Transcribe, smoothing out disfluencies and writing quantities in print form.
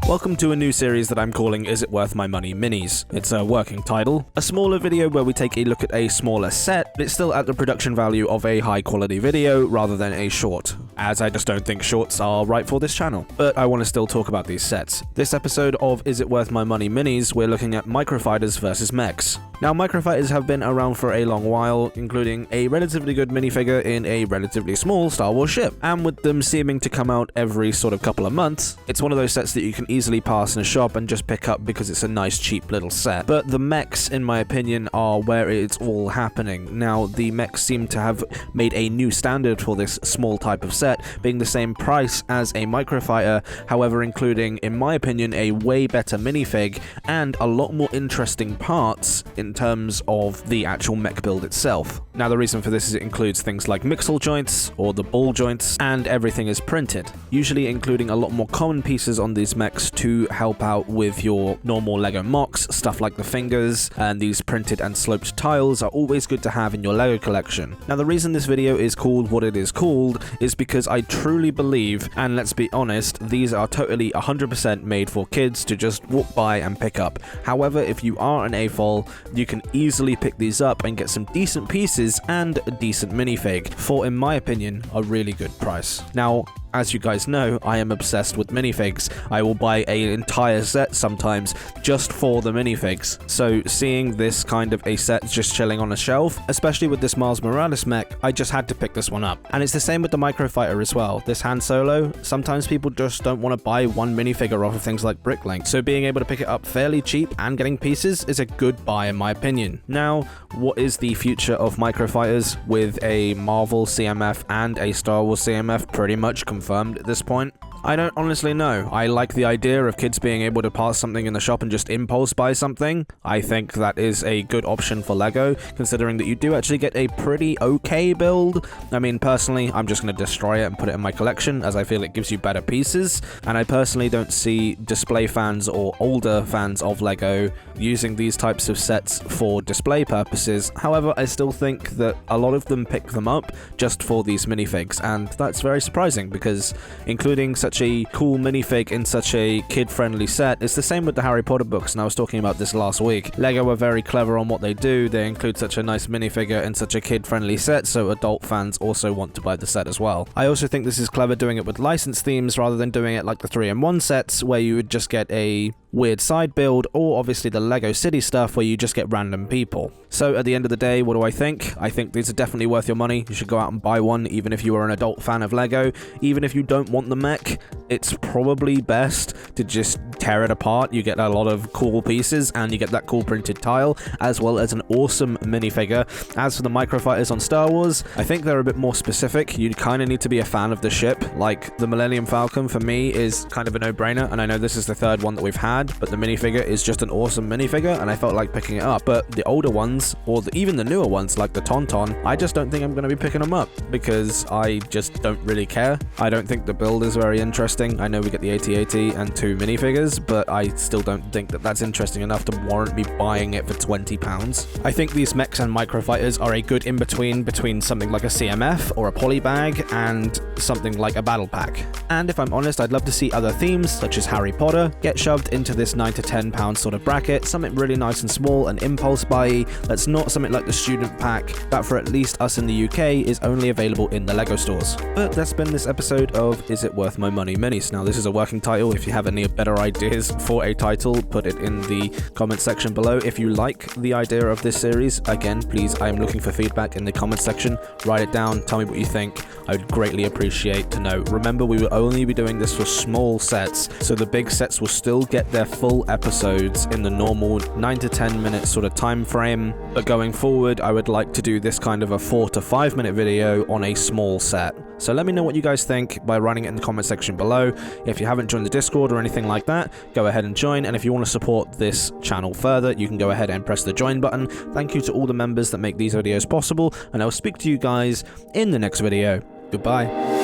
Welcome to a new series that I'm calling Is It Worth My Money Minis. It's a working title, a smaller video where we take a look at a smaller set, but it's still at the production value of a high quality video rather than a short, as I just don't think shorts are right for this channel. But I want to still talk about these sets. This episode of Is It Worth My Money Minis, we're looking at Microfighters versus Mechs. Now, Microfighters have been around for a long while, including a relatively good minifigure in a relatively small Star Wars ship, and with them seeming to come out every sort of couple of months, it's one of those sets that you can easily pass in a shop and just pick up because it's a nice cheap little set. But the Mechs, in my opinion, are where it's all happening. Now, the Mechs seem to have made a new standard for this small type of set, being the same price as a Microfighter, however including, in my opinion, a way better minifig and a lot more interesting parts in terms of the actual mech build itself. Now, the reason for this is it includes things like mixel joints or the ball joints, and everything is printed, usually including a lot more common pieces on these mechs to help out with your normal Lego mocks. Stuff like the fingers and these printed and sloped tiles are always good to have in your Lego collection. Now, the reason this video is called what it is called is because I truly believe, and let's be honest, these are totally 100% made for kids to just walk by and pick up. However, if you are an AFOL, you can easily pick these up and get some decent pieces and a decent minifig for, in my opinion, a really good price. Now, as you guys know, I am obsessed with minifigs. I will buy an entire set sometimes just for the minifigs. So seeing this kind of a set just chilling on a shelf, especially with this Miles Morales mech, I just had to pick this one up. And it's the same with the Microfighter as well. This Han Solo, sometimes people just don't want to buy one minifigure off of things like Bricklink. So being able to pick it up fairly cheap and getting pieces is a good buy in my opinion. Now, what is the future of Microfighters with a Marvel CMF and a Star Wars CMF pretty much confirmed at this point? I don't honestly know. I like the idea of kids being able to pass something in the shop and just impulse buy something. I think that is a good option for Lego, considering that you do actually get a pretty okay build. I mean, personally, I'm just going to destroy it and put it in my collection, as I feel it gives you better pieces, and I personally don't see display fans or older fans of Lego using these types of sets for display purposes. However, I still think that a lot of them pick them up just for these minifigs, and that's very surprising because including such a cool minifig in such a kid-friendly set. It's the same with the Harry Potter books, and I was talking about this last week. Lego are very clever on what they do. They include such a nice minifigure in such a kid-friendly set, so adult fans also want to buy the set as well. I also think this is clever doing it with license themes rather than doing it like the 3-in-1 sets, where you would just get a weird side build, or obviously the Lego City stuff where you just get random people. So at the end of the day, what do I think? I think these are definitely worth your money. You should go out and buy one, even if you are an adult fan of Lego. Even if you don't want the mech, it's probably best to just tear it apart. You get a lot of cool pieces and you get that cool printed tile, as well as an awesome minifigure. As for the Microfighters on Star Wars, I think they're a bit more specific. You kind of need to be a fan of the ship. Like the Millennium Falcon for me is kind of a no-brainer, and I know this is the third one that we've had, but the minifigure is just an awesome minifigure and I felt like picking it up. But the older ones, or even the newer ones like the Tauntaun, I just don't think I'm going to be picking them up because I just don't really care. I don't think the build is very interesting. I know we get the AT-AT and 2 minifigures, but I still don't think that that's interesting enough to warrant me buying it for £20. I think these Mechs and Microfighters are a good in-between something like a CMF or a polybag and something like a battle pack. And if I'm honest, I'd love to see other themes such as Harry Potter get shoved into this £9 to £10 sort of bracket, something really nice and small, an impulse buy that's not something like the student pack that for at least us in the UK is only available in the Lego stores. But that's been this episode of Is It Worth My Money Minis. Now, this is a working title. If you have any better ideas for a title, put it in the comment section below. If you like the idea of this series, again, please, I am looking for feedback in the comment section. Write it down, tell me what you think. I would greatly appreciate to know. Remember, we will only be doing this for small sets, so the big sets will still get their full episodes in the normal 9 to 10 minute sort of time frame, but going forward I would like to do this kind of a 4 to 5 minute video on a small set. So let me know what you guys think by writing it in the comment section below. If you haven't joined the Discord or anything like that, go ahead and join, and if you want to support this channel further, you can go ahead and press the join button. Thank you to all the members that make these videos possible, and I'll speak to you guys in the next video. Goodbye.